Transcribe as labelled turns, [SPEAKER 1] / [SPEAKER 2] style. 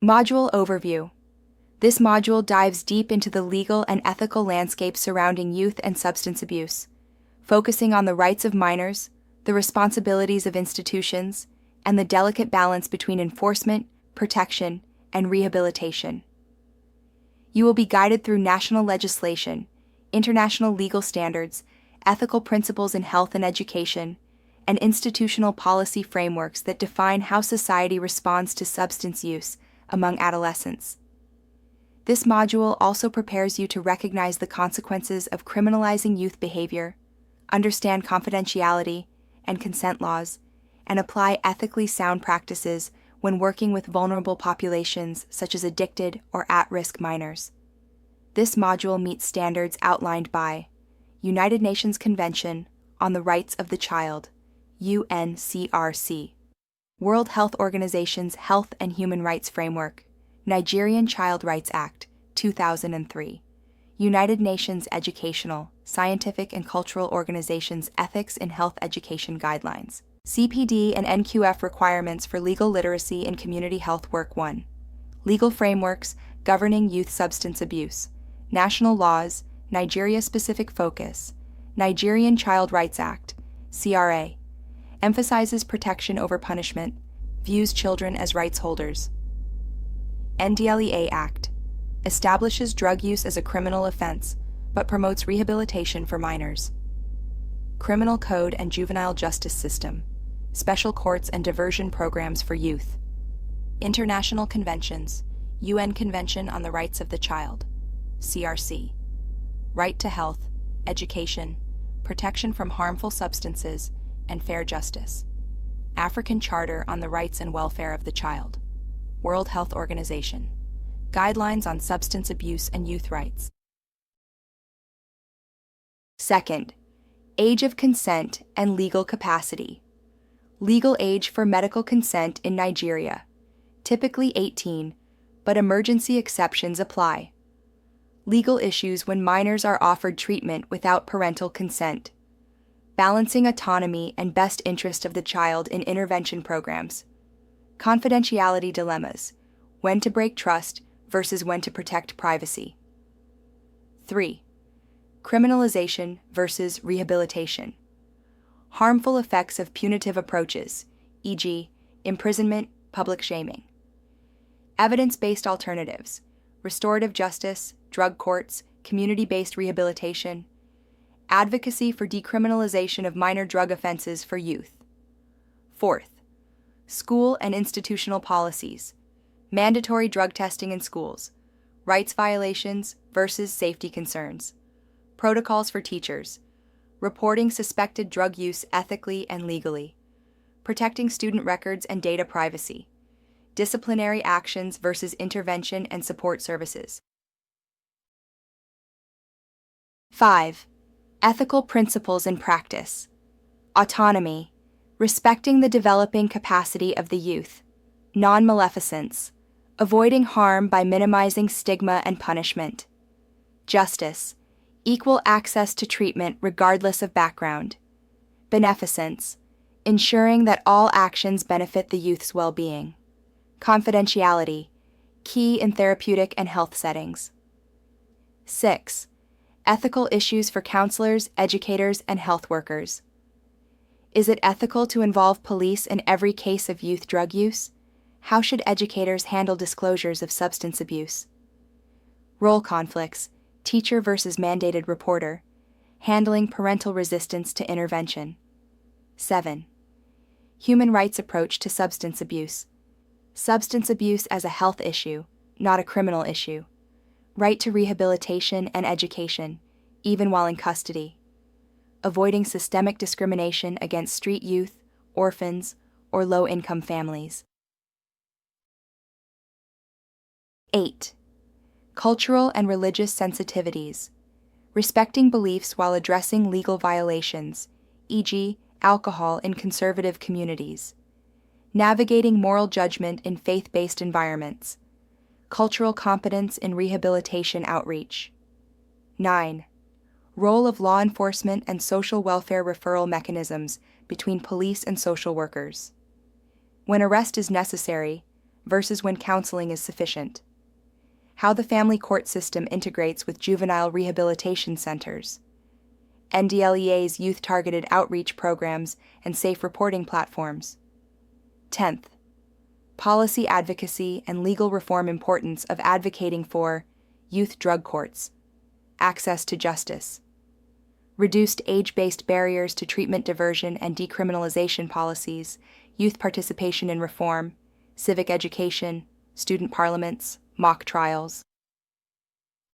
[SPEAKER 1] Module Overview. This module dives deep into the legal and ethical landscape surrounding youth and substance abuse, focusing on the rights of minors, the responsibilities of institutions, and the delicate balance between enforcement, protection, and rehabilitation. You will be guided through national legislation, international legal standards, ethical principles in health and education, and institutional policy frameworks that define how society responds to substance use among adolescents. This module also prepares you to recognize the consequences of criminalizing youth behavior, understand confidentiality and consent laws, and apply ethically sound practices when working with vulnerable populations such as addicted or at-risk minors. This module meets standards outlined by United Nations Convention on the Rights of the Child, UNCRC, World Health Organization's Health and Human Rights Framework, Nigerian Child Rights Act, 2003, United Nations Educational, Scientific and Cultural Organization's Ethics in Health Education Guidelines, CPD and NQF requirements for legal literacy in community health work 1, legal frameworks governing youth substance abuse, national laws, Nigeria-specific focus, Nigerian Child Rights Act, CRA, emphasizes protection over punishment, views children as rights holders. NDLEA Act, establishes drug use as a criminal offense, but promotes rehabilitation for minors. Criminal Code and Juvenile Justice System, special courts and diversion programs for youth. International conventions, UN Convention on the Rights of the Child, CRC, right to health, education, protection from harmful substances, and fair justice. African Charter on the Rights and Welfare of the Child, World Health Organization, guidelines on substance abuse and youth rights. Second, age of consent and legal capacity. Legal age for medical consent in Nigeria, typically 18, but emergency exceptions apply. Legal issues when minors are offered treatment without parental consent. Balancing autonomy and best interest of the child in intervention programs. Confidentiality dilemmas, when to break trust versus when to protect privacy. 3. Criminalization versus rehabilitation. Harmful effects of punitive approaches, e.g., imprisonment, public shaming. Evidence-based alternatives, restorative justice, drug courts, community-based rehabilitation, advocacy for decriminalization of minor drug offenses for youth. 4th, school and institutional policies, mandatory drug testing in schools, rights violations versus safety concerns, protocols for teachers, reporting suspected drug use ethically and legally, protecting student records and data privacy, disciplinary actions versus intervention and support services. 5. Ethical principles in practice. Autonomy, respecting the developing capacity of the youth. Non-maleficence, avoiding harm by minimizing stigma and punishment. Justice, equal access to treatment regardless of background. Beneficence, ensuring that all actions benefit the youth's well-being. Confidentiality, key in therapeutic and health settings. 6. Ethical issues for counselors, educators, and health workers. Is it ethical to involve police in every case of youth drug use? How should educators handle disclosures of substance abuse? Role conflicts, teacher versus mandated reporter, handling parental resistance to intervention. 7. Human rights approach to substance abuse. Substance abuse as a health issue, not a criminal issue. Right to rehabilitation and education, even while in custody. Avoiding systemic discrimination against street youth, orphans, or low-income families. 8. Cultural and religious sensitivities. Respecting beliefs while addressing legal violations, e.g., alcohol in conservative communities. Navigating moral judgment in faith-based environments. Cultural competence in rehabilitation outreach. 9. Role of law enforcement and social welfare referral mechanisms between police and social workers. When arrest is necessary, versus when counseling is sufficient. How the family court system integrates with juvenile rehabilitation centers. NDLEA's youth-targeted outreach programs and safe reporting platforms. 10th, policy advocacy and legal reform importance of advocating for youth drug courts, access to justice, reduced age-based barriers to treatment diversion and decriminalization policies, youth participation in reform, civic education, student parliaments, mock trials.